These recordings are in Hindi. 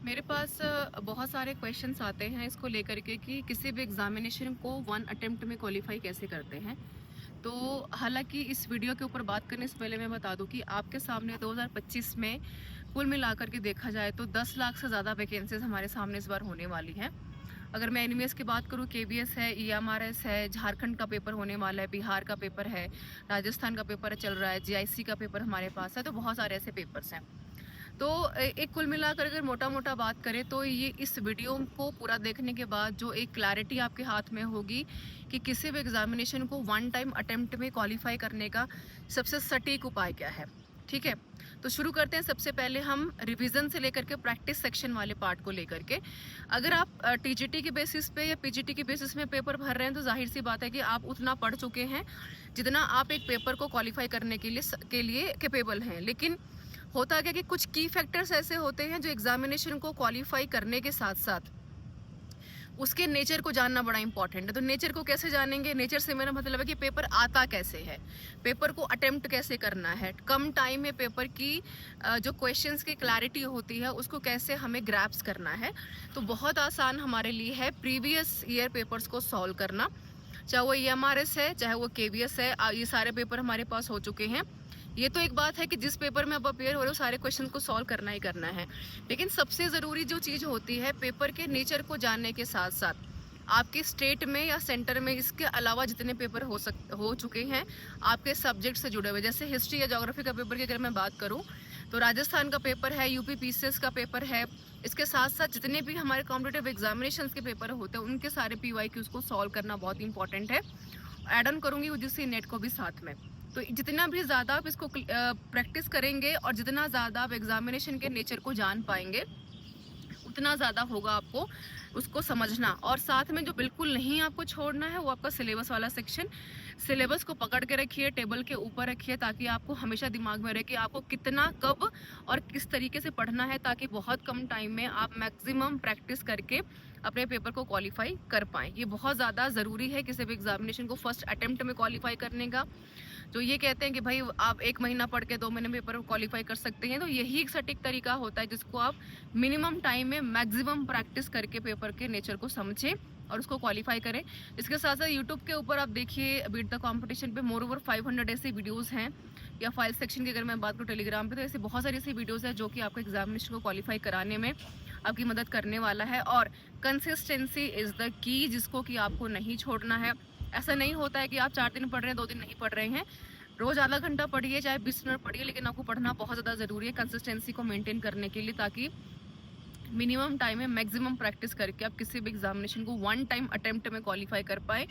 मेरे पास बहुत सारे क्वेश्चंस आते हैं इसको लेकर के कि किसी भी एग्जामिनेशन को वन अटेम्प्ट में क्वालिफाई कैसे करते हैं। तो हालांकि इस वीडियो के ऊपर बात करने से पहले मैं बता दूं कि आपके सामने 2025 में कुल मिलाकर के देखा जाए तो 10 लाख से ज़्यादा वैकेंसीज हमारे सामने इस बार होने वाली हैं। अगर मैं एनवीएस की बात करूं, केबीएस है, ईएमआरएस है, झारखंड का पेपर होने वाला है, बिहार का पेपर है, राजस्थान का पेपर चल रहा है, जीआईसी का पेपर हमारे पास है। तो बहुत सारे ऐसे पेपर्स हैं। तो एक कुल मिलाकर अगर मोटा मोटा बात करें तो ये इस वीडियो को पूरा देखने के बाद जो एक क्लैरिटी आपके हाथ में होगी कि किसी भी एग्जामिनेशन को वन टाइम अटेम्प्ट में क्वालिफाई करने का सबसे सटीक उपाय क्या है। ठीक है, तो शुरू करते हैं। सबसे पहले हम रिवीजन से लेकर के प्रैक्टिस सेक्शन वाले पार्ट को लेकर के। अगर आप टीजीटी के बेसिस पे या पीजीटी के बेसिस में पेपर भर रहे हैं तो जाहिर सी बात है कि आप उतना पढ़ चुके हैं जितना आप एक पेपर को क्वालिफाई करने के लिए कैपेबल हैं। लेकिन होता क्या कि कुछ की फैक्टर्स ऐसे होते हैं जो एग्जामिनेशन को क्वालिफाई करने के साथ साथ उसके नेचर को जानना बड़ा इंपॉर्टेंट है। तो नेचर को कैसे जानेंगे? नेचर से मेरा मतलब है कि पेपर आता कैसे है, पेपर को अटेम्प्ट कैसे करना है, कम टाइम में पेपर की जो क्वेश्चंस की क्लैरिटी होती है उसको कैसे हमें ग्रैप्स करना है। तो बहुत आसान हमारे लिए है प्रीवियस ईयर पेपर्स को सॉल्व करना। चाहे वो ईएमआरएस है, चाहे वो केवीएस है, ये सारे पेपर हमारे पास हो चुके हैं। ये तो एक बात है कि जिस पेपर में आप अपेयर हो रहे हो सारे क्वेश्चन को सॉल्व करना ही करना है। लेकिन सबसे ज़रूरी जो चीज़ होती है पेपर के नेचर को जानने के साथ साथ आपके स्टेट में या सेंटर में इसके अलावा जितने पेपर हो चुके हैं आपके सब्जेक्ट से जुड़े हुए, जैसे हिस्ट्री या ज्योग्राफी का पेपर की अगर मैं बात करूं तो राजस्थान का पेपर है, यूपी पीसीएस का पेपर है। इसके साथ साथ जितने भी हमारे कॉम्पिटिटिव एग्जामिनेशंस के पेपर होते हैं उनके सारे पीवाईक्यूज को सॉल्व करना बहुत इंपॉर्टेंट है। ऐड ऑन करूंगी यूजीसी नेट को भी साथ में। तो जितना भी ज़्यादा आप इसको प्रैक्टिस करेंगे और जितना ज़्यादा आप एग्जामिनेशन के नेचर को जान पाएंगे उतना ज़्यादा होगा आपको उसको समझना। और साथ में जो बिल्कुल नहीं आपको छोड़ना है वो आपका सिलेबस वाला सेक्शन। सिलेबस को पकड़ के रखिए, टेबल के ऊपर रखिए, ताकि आपको हमेशा दिमाग में रहे कि आपको कितना, कब और किस तरीके से पढ़ना है, ताकि बहुत कम टाइम में आप मैक्सिमम प्रैक्टिस करके अपने पेपर को क्वालिफाई कर पाएँ। ये बहुत ज़्यादा ज़रूरी है किसी भी एग्जामिनेशन को फर्स्ट अटेम्प्ट में क्वालिफाई करने का। जो ये कहते हैं कि भाई आप 1 महीना पढ़ के 2 महीने में पेपर क्वालिफाई कर सकते हैं, तो यही एक सटीक तरीका होता है जिसको आप मिनिमम टाइम में मैक्सिमम प्रैक्टिस करके पेपर के नेचर को समझें और उसको क्वालिफाई करें। इसके साथ साथ यूट्यूब के ऊपर आप देखिए बीट द कंपटीशन पे मोर ओवर 500 ऐसी वीडियोस हैं, या फाइल सेक्शन की अगर मैं बात करूँ टेलीग्राम पे तो ऐसी बहुत सारी ऐसी वीडियोस हैं जो कि आपको एग्जामिनेशन को क्वालिफाई कराने में आपकी मदद करने वाला है। और कंसिस्टेंसी इज़ द की, जिसको कि आपको नहीं छोड़ना है। ऐसा नहीं होता है कि आप 4 दिन पढ़ रहे हैं 2 दिन नहीं पढ़ रहे हैं। रोज आधा घंटा पढ़िए, चाहे 20 मिनट पढ़िए, लेकिन आपको पढ़ना बहुत ज़्यादा ज़रूरी है कंसिस्टेंसी को मेंटेन करने के लिए, ताकि मिनिमम टाइम में मैक्सिमम प्रैक्टिस करके आप किसी भी एग्जामिनेशन को वन टाइम अटेम्प्ट में क्वालिफाई कर पाए।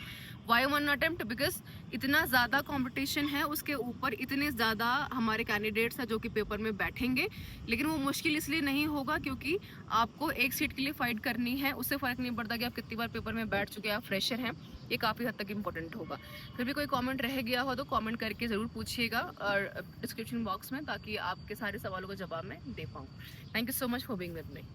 Y one attempt? बिकॉज इतना ज़्यादा कंपटीशन है, उसके ऊपर इतने ज़्यादा हमारे कैंडिडेट्स हैं जो कि पेपर में बैठेंगे। लेकिन वो मुश्किल इसलिए नहीं होगा क्योंकि आपको एक सीट के लिए फाइट करनी है। उससे फ़र्क नहीं पड़ता कि आप कितनी बार पेपर में बैठ चुके हैं, आप फ्रेशर हैं। ये काफ़ी हद तक इम्पोर्टेंट होगा। फिर भी कोई कमेंट रह गया हो तो कमेंट करके ज़रूर पूछिएगा और डिस्क्रिप्शन बॉक्स में, ताकि आपके सारे सवालों का जवाब मैं दे पाऊँ। Thank you so much for being with me.